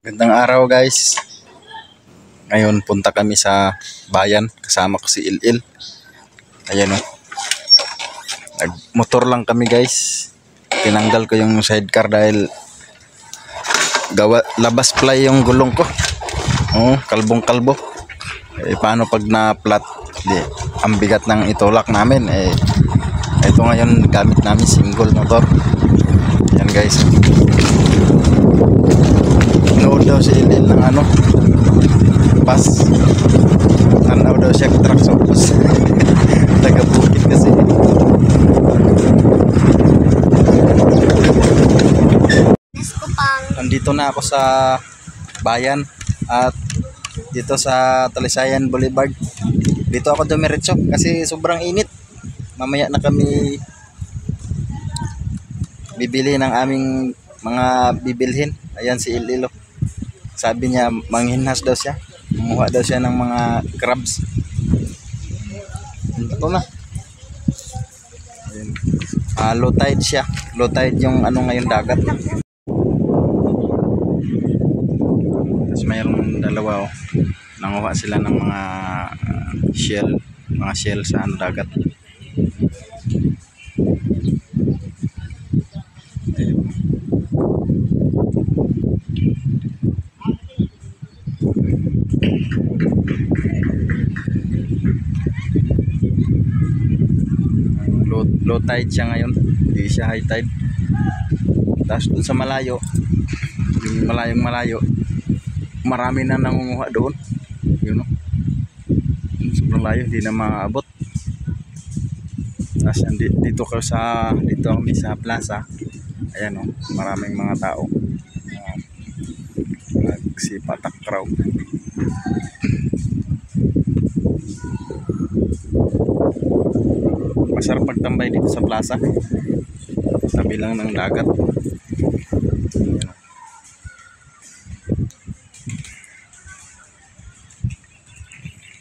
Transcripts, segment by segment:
Gandang araw guys. Ngayon punta kami sa bayan. Kasama ko si Ilil. Ayan o. Nagmotor lang kami guys. Tinanggal ko yung sidecar dahil labas fly yung gulong ko. Kalbong kalbo. Paano pag na-flat? Ang bigat ng itulak namin. Ito ngayon gamit namin single motor. Ayan guys. Nood daw si Ilil ng pas. Tanaw daw siya truck sa pas. Taga-bukid kasi. Nandito na ako sa bayan at dito sa Talisayan Boulevard. Dito ako dumiretso kasi sobrang init. Mamaya na kami bibili ng aming mga bibilhin. Ayan si Ililo. Sabi niya manghinhas daw siya. Kumuha daw siya ng mga crabs. Ito na. Low tide siya. Low tide yung ngayon dagat. Tapos mayroong dalawa nanguha sila ng mga shell sa dagat. Low tide siya ngayon, hindi siya high tide. Tapos dun sa malayo, yung malayo, marami na nangunguha doon. Yun o. Sobrang layo, hindi na maabot. Tapos dito kami sa plaza. Ayan o, maraming mga tao. Nagsipatak crowd. Masarap magtambay dito sa plaza. Tabi lang ng dagat.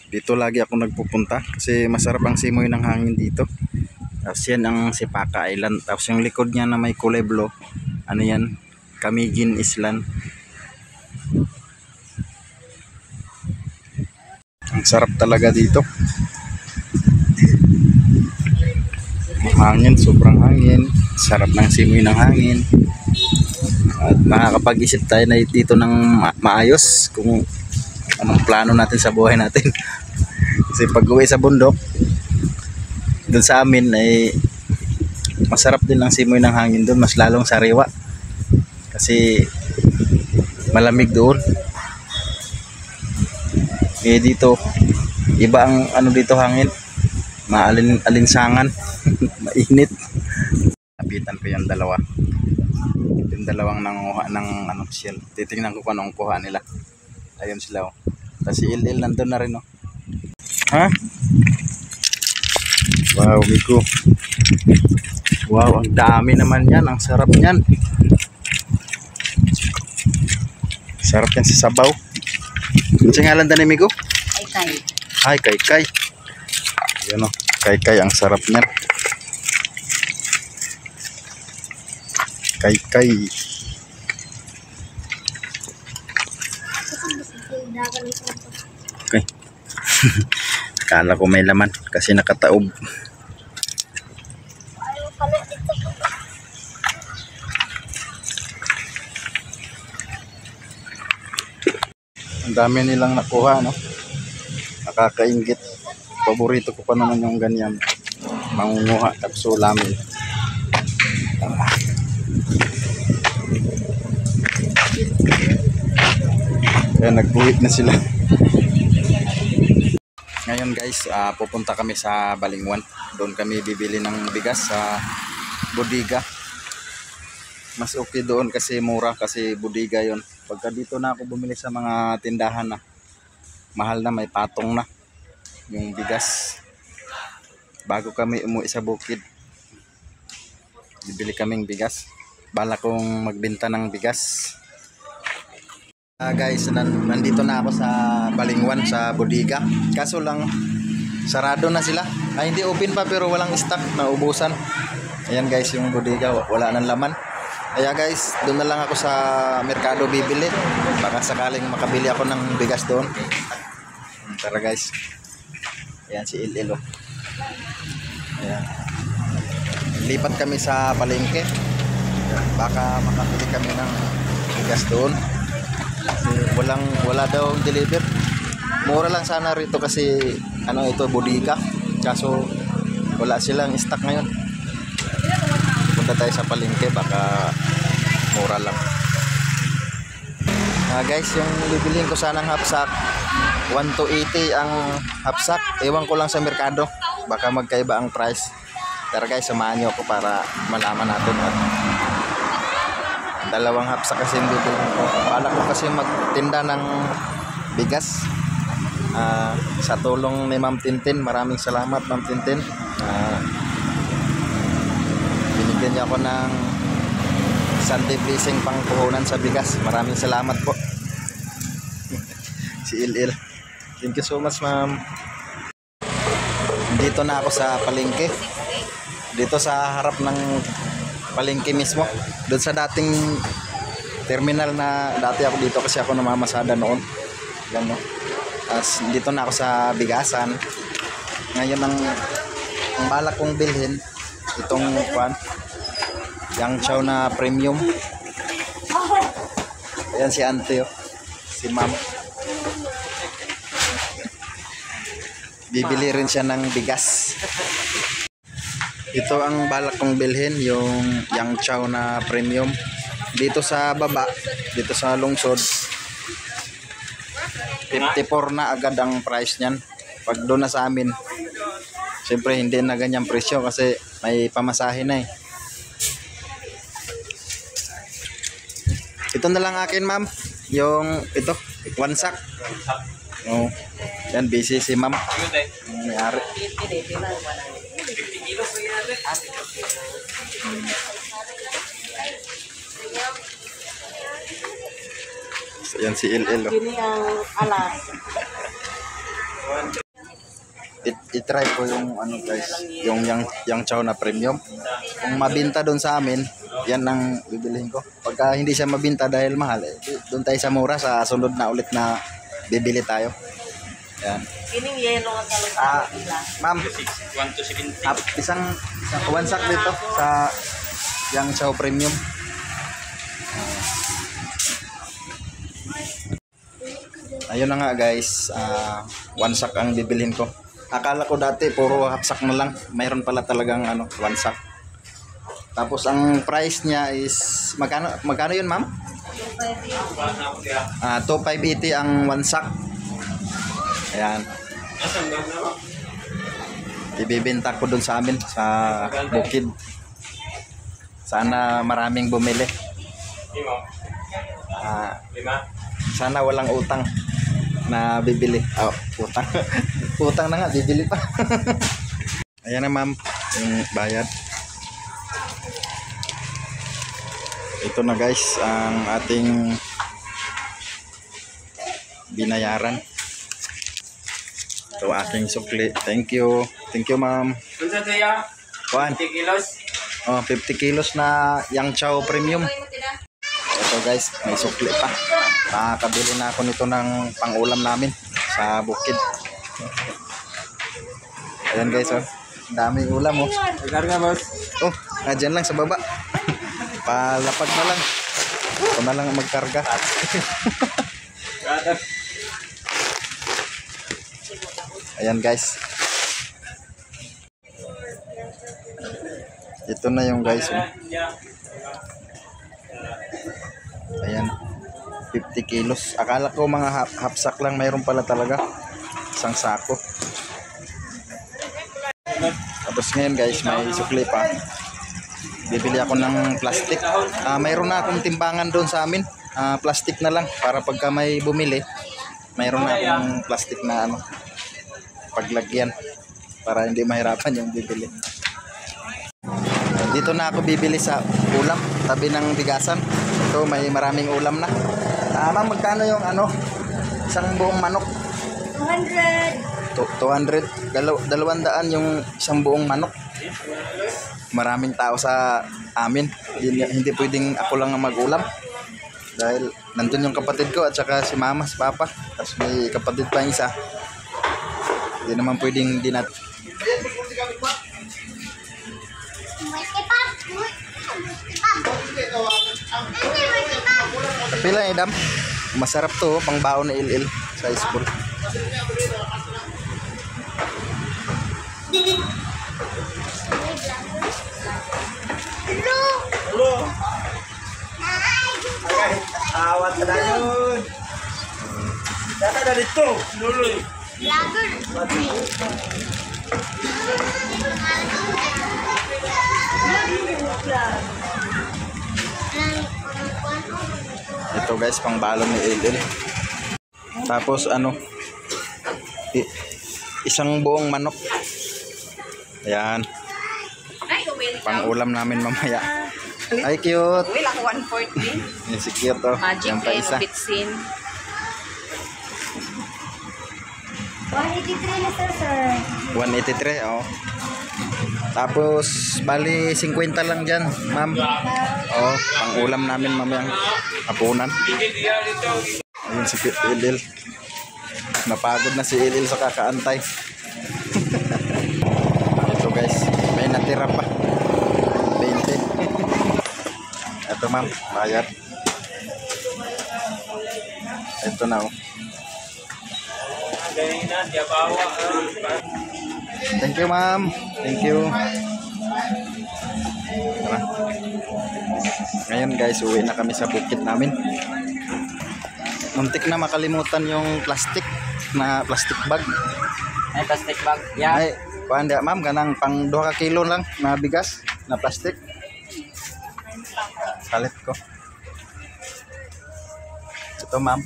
Dito lagi ako nagpupunta kasi masarap ang simoy ng hangin dito. Tapos yan ang Sipaka Island. Tapos yung likod niya na may kulay blue, yan? Camiguin Island. Ang sarap talaga dito. Hangin, sobrang hangin. Sarap ng simoy ng hangin. At makakapag-isip tayo na dito ng maayos kung anong plano natin sa buhay natin. Kasi pag uwi sa bundok, doon sa amin ay masarap din ang simoy ng hangin doon. Mas lalong sariwa. Kasi malamig doon. Dito, iba ang dito hangin. Alinsangan. Mainit. Napitan ko yung dalawa. Yung dalawang nanguha ng shell. Titingnan ko kung anong kuha nila. Ayun sila o. Tapos si Ilil nandun na rin o. Ha? Wow, Miko. Wow, ang dami naman yan. Ang sarap yan. Sarap yan sa sabaw. Ano siya ngalan na ni Miko? Kay. Ay, kay. Yan o. Kay. Ang sarap niyan. Kay. Okay. Akala ko may laman kasi nakataob. Ang dami nilang nakuha, no? Nakakaingit. Paborito ko pa naman yung ganyan. Mangunguha, tapos ulamin. Kaya nagbuhit na sila. Ngayon guys, pupunta kami sa Balingwan. Doon kami bibili ng bigas sa bodega. Mas okay doon kasi mura, kasi bodega yon. Pagka dito na ako bumili sa mga tindahan na mahal na, may patong na yung bigas. Bago kami umuwi sa bukid, bibili kaming bigas. Bala kong magbenta ng bigas. Guys, nandito na ako sa Balingwan, sa bodega. Kaso lang, sarado na sila. Hindi open pa pero walang stock, naubusan. Ayan guys, yung bodega, wala nang laman. Kaya guys, doon na lang ako sa merkado bibili. Baka sakaling makabili ako ng bigas doon. Tara guys. Ayan si Ililo. Ayan. Lipat kami sa palengke. Baka makabili kami ng bigas doon. Wala daw deliver. Mura lang sana rito kasi ito bodega. Kaso wala silang stock ngayon. Punta tayo sa palengke baka mura lang. Guys, yung bibiliin ko sanang hapsak 1 to 80 ang hapsak. Ewan ko lang sa merkado. Baka magkaiba ang price. Tara guys, samahan nyo ako para malaman natin. At dalawang hapsak kasi yung bibiliin ko. Balak ko kasi magtinda ng bigas. Sa tulong ni Ma'am Tintin. Maraming salamat Ma'am Tintin. Binigyan niya ako ng Sunday blessing pang puhunan sa bigas. Maraming salamat po. Si Il. Thank you so much ma'am. Dito na ako sa palengke. Dito sa harap ng palengke mismo. Doon sa dating terminal na dati ako dito kasi ako namamasada noon. Gano. Dito na ako sa bigasan. Ngayon ang balak kong bilhin itong Yang Chow na premium. Ayan si Auntie, si Ma'am. Bibili rin siya ng bigas. Ito ang balak kong bilhin, yung Yang Chow na premium. Dito sa baba, dito sa lungsod, 54 na agad ang price niyan. Pag doon na sa amin, siyempre hindi na ganyang presyo kasi may pamasahe na eh. Ito na lang akin ma'am. Yung ito, 1 sack. Oh. Yan, busy si ma'am. May-ari. Yan si Il. Ini yang alas. I-try ko yung guys, yung Yang Chow na premium. Kung mabinta doon sa amin, yan ang bibilihin ko. Pagka hindi siya mabinta dahil mahal, doon tayo sa mura sa sunod na ulit na bibili tayo. Yan. Ini yellow ang kalong. Ma'am, 1 to 70. Isang 1 sack dito sa Yang Chow premium. Ayun na nga guys, 1 sack ang bibilhin ko. Akala ko dati puro hapsak na lang. Mayroon pala talagang 1 sack. Tapos ang price niya is magkano yun ma'am? 2,580 ang 1 sack. Ayan. Ibibenta ko dun sa amin sa bukid. Sana maraming bumili. Sana walang utang na bibili. Utang. Utang na nga, bibili pa. Ayan na ma'am, yung bayad. Ito na guys, ang ating binayaran. Ito aking sukli. Thank you. Thank you ma'am. 50 kilos. 50 kilos na Yang Chow premium. Ito guys, may sukli pa. Nakakabili na ako nito ng pang-ulam namin sa bukid. Ayan guys, daming ulam oh. Ikarga boss. Dyan lang sa baba. Palapag na lang. Ito na lang magkarga. Ayan guys. Ito na yung guys. Ayan. 50 kilos. Akala ko mga hapsak lang, mayroon pala talaga. Isang sako. Tapos ngayon guys, may sukli pa. Bibili ako ng plastic. Mayroon na akong timbangan doon sa amin. Plastic na lang para pagka may bumili, mayroon na akong plastic na paglagyan para hindi mahirapan yung bibili. Dito na ako bibili sa ulam, tabi ng bigasan. Ito may maraming ulam na. Ma'am, magkano yung isang buong manok? 200. 200 yung isang buong manok. Maraming tao sa amin. hindi pwedeng ako lang ang mag-ulam. Dahil nandun yung kapatid ko at saka si mama, si papa. Tapos may kapatid pa yung isa. Hindi naman pwedeng di natin. Tapi lang Edam. Masarap to, pang baon na il sa school. Hello. Awat na yun. Data na dito. Luloy. Ito guys, pang balon ni il. Tapos ano, isang buong manok. Ayan. Pang ulam namin mamaya. Ay, cute. Uy, lang 140. Yan si cute oh. Magic Yan pa kayo, isa. bitsin. 183 na sir. 183, oh. Tapos, bali 50 lang dyan, ma'am. Oh, pang ulam namin mamayang hapunan. Ayun si Ilil. Napagod na si Ilil sa kakaantay. Ito guys, may natira pa. 20. Ito ma'am, bayad. Ito na oh. Thank you ma'am. Thank you. Tara. Ngayon guys, uwi na kami sa bukid namin. Muntik na makalimutan yung plastic bag. Ay, plastic bag. Yan. Ay, kuan dia ma'am kanang pang 2 ka kilo lang na bigas na plastic. Salit ko. Ito ma'am,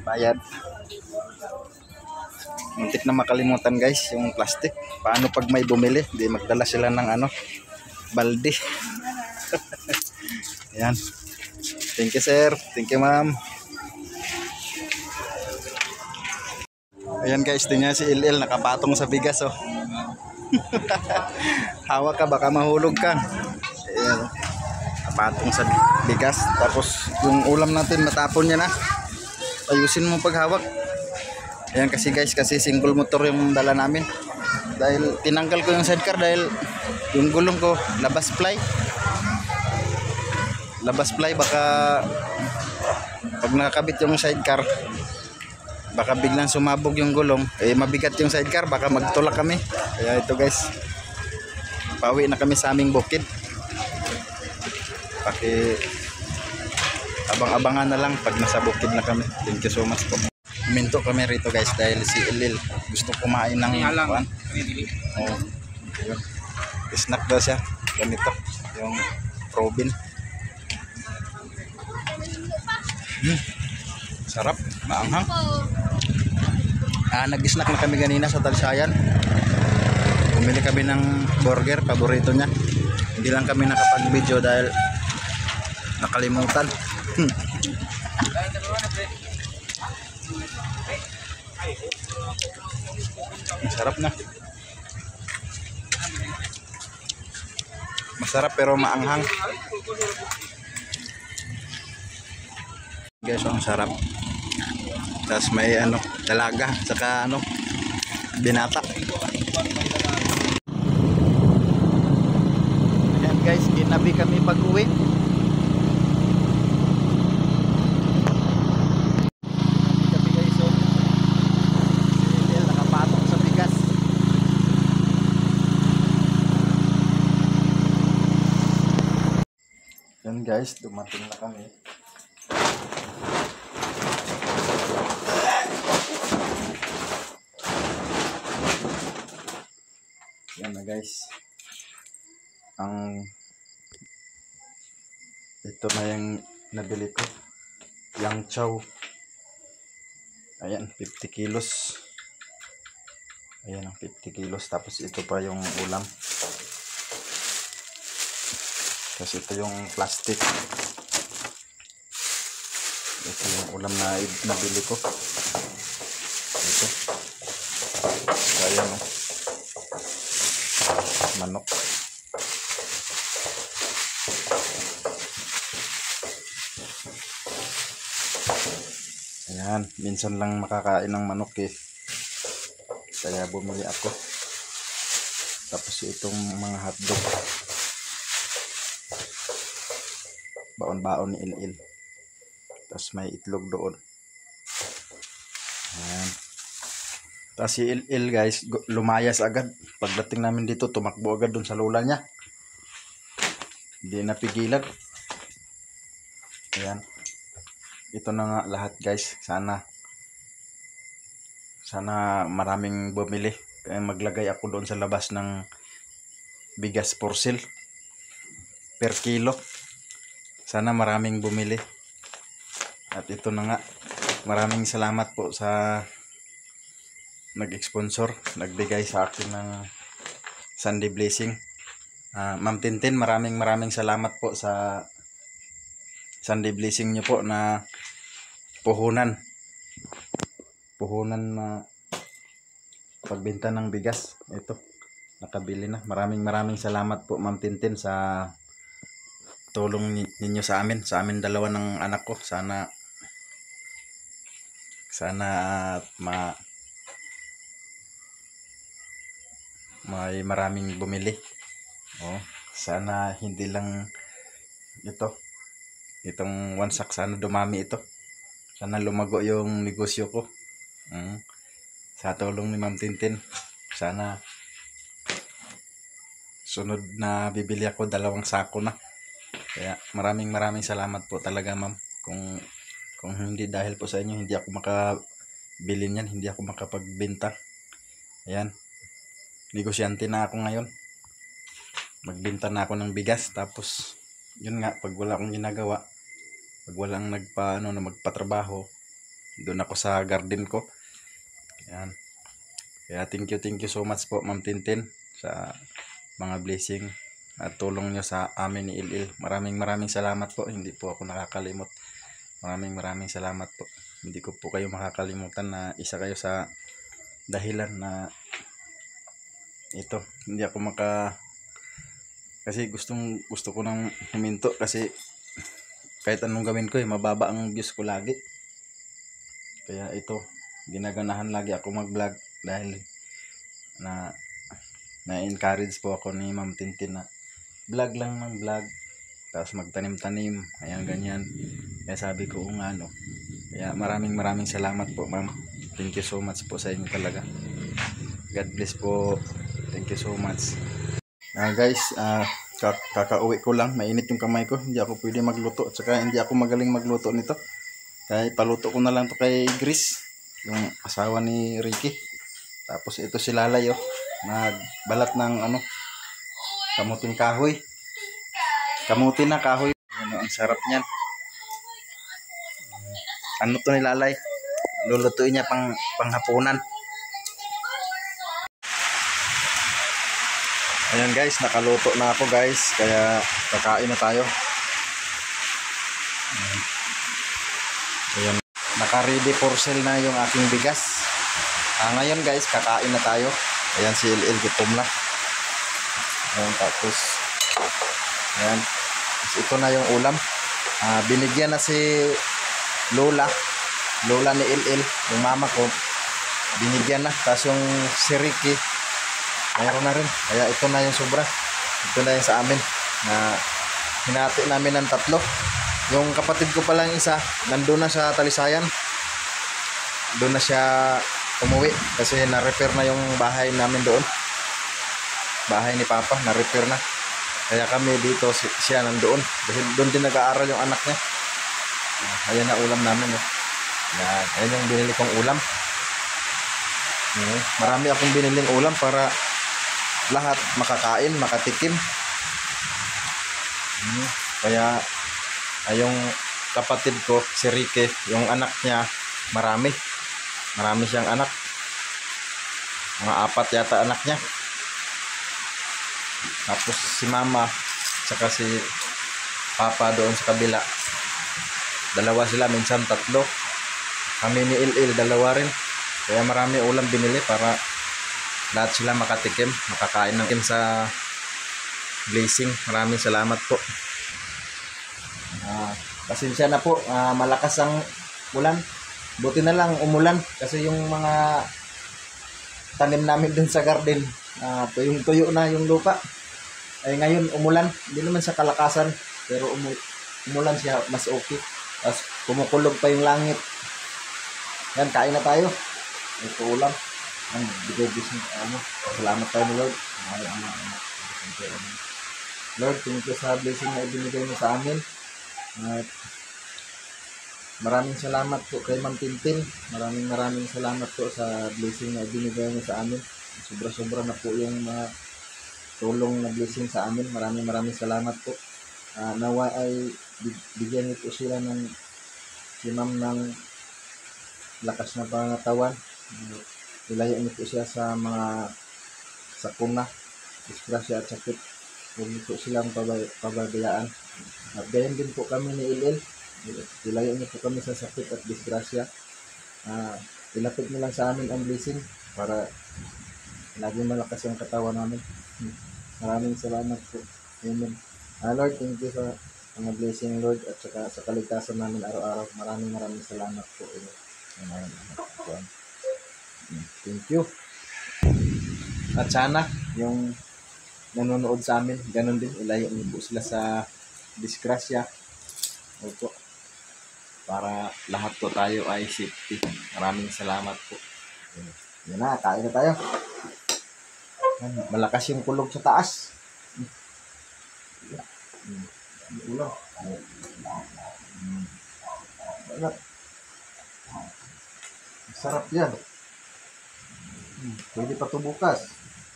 bayad. Muntik na makalimutan guys yung plastic. Paano pag may bumili, di magdala sila ng ano, balde. Ayan. Thank you sir. Thank you ma'am. Ayan guys, tingnan si Il nakapatong sa bigas oh. Hawak ka, baka mahulog ka. Ayan, nakapatong sa bigas. Tapos yung ulam natin matapon niya na. Ayusin mo paghawak. Ayan kasi guys, kasi single motor yung dala namin. Dahil tinanggal ko yung sidecar dahil yung gulong ko labas ply. Labas ply, baka pag nakakabit yung sidecar, baka biglang sumabog yung gulong, eh mabigat yung sidecar, baka magtulak kami. Kaya ito guys, pauwi na kami sa aming bukid. Paki abang-abangan na lang pag nasa bukid na kami. Thank you so much po. Minto kami rito guys dahil si Ilil gusto kumain ng kuan. Oh. Yun. Snack daw siya. Ganito yung Robin. Sarap, maanghang. Nag-snack na kami kanina sa Talsayan. Bumili kami ng burger, paborito niya. Hindi lang kami nakapag-video dahil nakalimutan. Sarap na. Masarap pero maanghang. Guys, ang sarap. Tapos may ano, dalaga, saka ano, binata. Ayan guys, kinabi kami pag-uwi. Kinabi guys, so nakapatong sa bigas. Ayan guys, dumating na kami. Yan na guys, ang ito na yung nabili ko, yang chow. Ayan, 50 kilos. Ayan ang 50 kilos. Tapos ito pa yung ulam. Tapos ito yung plastic. Ito yung ulam na nabili ko. Ito. Ayan o. Manok. Yan, minsan lang makakain ng manok eh. Kaya bumili ako. Tapos itong mga hotdog. Baon-baon ni Il-Il. Tapos may itlog doon. Yan. Tapos si Il-Il guys, lumayas agad. Pagdating namin dito, tumakbo agad doon sa lola niya. Hindi napigilan. Ayan. Ito na nga lahat guys. Sana maraming bumili. Kaya maglagay ako doon sa labas ng bigas for sale per kilo. Sana maraming bumili. At ito na nga. Maraming salamat po sa nag-sponsor, nagbigay sa akin ng Sunday Blessing. Ma'am Tintin, maraming salamat po sa Sunday Blessing niyo po na puhunan na pagbenta ng bigas. Ito, nakabili na. Maraming salamat po Ma'am Tintin sa tulong ninyo sa amin dalawa ng anak ko. Sana may maraming bumili. Sana hindi lang itong one sack, sana dumami ito. Sana lumago yung negosyo ko. Sa tulong ni Ma'am Tintin, sana sunod na bibili ako 2 sako na. Kaya maraming salamat po talaga ma'am. Kung hindi dahil po sa inyo, hindi ako makabili niyan, hindi ako makapagbenta. Ayan. Negosyante na ako ngayon. Magbenta na ako ng bigas. Tapos yun nga, pag wala akong ginagawa, pag walang magpatrabaho, doon ako sa garden ko. Ayan. Kaya thank you so much po Ma'am Tintin sa mga blessing at tulong nyo sa amin ni Il-Il. Maraming salamat po. Hindi po ako nakakalimot. Maraming salamat po. Hindi ko po kayo makakalimutan na isa kayo sa dahilan na ito. Hindi ako kasi gusto ko nang huminto kasi kahit anong gawin ko mababa ang views ko lagi. Kaya ito, ginaganahan lagi ako mag-vlog dahil na-encourage po ako ni Ma'am Tintin na vlog lang ng vlog, tapos magtanim-tanim, ayan ganyan. Kaya sabi ko kaya maraming salamat po ma'am. Thank you so much po sa inyo talaga. God bless po. Thank you so much. Guys, kakauwi ko lang, mainit yung kamay ko, hindi ako pwede magluto, at saka hindi ako magaling magluto nito. Kaya paluto ko na lang to kay Grace, yung asawa ni Ricky. Tapos ito si Lalay nagbalat ng kamuting kahoy. Kamuti na kahoy. Ang sarap niyan. Ano to ni Lalay? Lulutuin niya panghapunan. Ayan guys, nakaluto na ako guys. Kaya kakain na tayo. Ayan. Naka-ready for sale na yung aking bigas. Ngayon guys, kakain na tayo. Ayan si Il-Il, gutom na. Ayan, tapos ayan. Ito na yung ulam. Binigyan na si Lola ni Il-Il, yung mama ko. Binigyan na. Tapos yung si Ricky, mayroon na rin. Kaya ito na yung sobra. Ito na yung sa amin. Hinati namin ng 3. Yung kapatid ko palang isa, nandun na sa Talisayan. Doon na siya umuwi kasi na-repair na yung bahay namin doon. Bahay ni Papa, na-repair na. Kaya kami dito, siya nandoon. Kasi doon din nag-aaral yung anak niya. Ayan na ulam namin. Ayan yung binili kong ulam. Marami akong biniling ulam para lahat makakain, makatikim. Kaya yung kapatid ko, si Ricky, yung anak niya, marami siyang anak. Mga 4 yata anak niya. Tapos si mama saka si Papa doon sa kabila, 2 sila, minsan 3. Kami ni Il-Il 2 rin. Kaya marami ulam binili para lahat sila makatikim, makakain ng sa blessing. Maraming salamat po. Pasensya na po, malakas ang ulan. Buti na lang umulan kasi yung mga tanim namin dun sa garden, tuyong-tuyo na yung lupa. Ay ngayon umulan, hindi naman sa kalakasan, pero umulan siya, mas okay. Tapos kumukulog pa yung langit. Yan, kain na tayo. Ito ulam. Bigay business, salamat tayo ni Lord. Lord, thank you sa blessing na ibinigay mo sa amin. At maraming salamat po kay Ma'am Tintin. Maraming salamat po sa blessing na ibinigay mo sa amin. Sobra-sobra na po yung mga tulong na blessing sa amin. Maraming salamat po. Nawa ay bigyan niyo po sila ng si Ma'am ng lakas na pangatawan. Ilayo niyo po siya sa mga sakuna, disgrasya at sakit. Huwag niyo po silang pababayaan. At gayon din po kami ni Ilil. Ilayo niyo po kami sa sakit at disgrasya. Ilapit niyo lang sa amin ang blessing para laging malakas ang katawan namin. Maraming salamat po. Amen. Lord, thank you sa mga blessing, Lord, at saka sa kaligtasan namin araw-araw. Maraming salamat po. Amen. Thank you. At sana yung nanonood sa amin, ganun din, ilayo niyo po sila sa disgrasya. Opo. Para lahat po tayo ay safety. Maraming salamat po. Yan na, kain na tayo. Malakas yung kulog sa taas. Ulo. Sarap yan. Pwede pa ito bukas.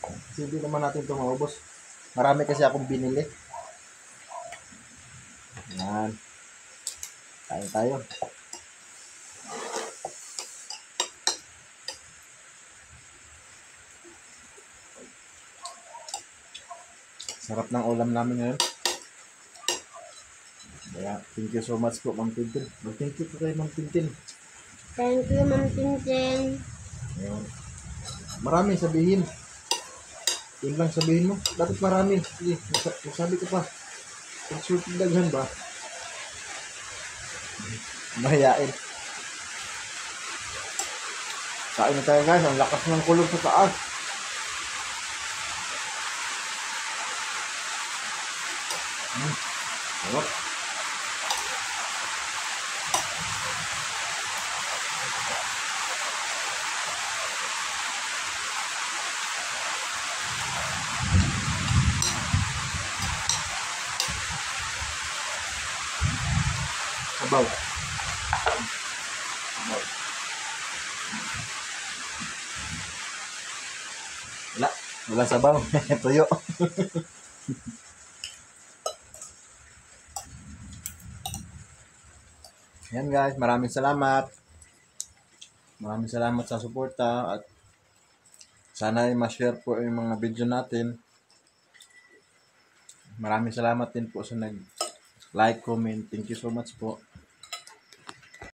Kasi hindi naman natin ito maubos. Marami kasi akong binili. Yan. Kain tayo. Sarap ng ulam namin ngayon. Kaya, thank you so much po, Ma'am Tintin. Thank you po kay Ma'am Tintin. Thank you, Ma'am Tintin. Ayun. Marami sabihin. Yun lang sabihin mo. Dapat marami. Sige, sabi ko pa. Pagsultid daghan ba? Mahiyain. Kain na tayo guys. Ang lakas ng kulog sa taas. Sarap. Sabaw. Wala sabaw. Tuyo. Yan guys, maraming salamat. Maraming salamat sa suporta at sana ay ma-share po yung mga video natin. Maraming salamat din po sa nag-like, comment. Thank you so much po.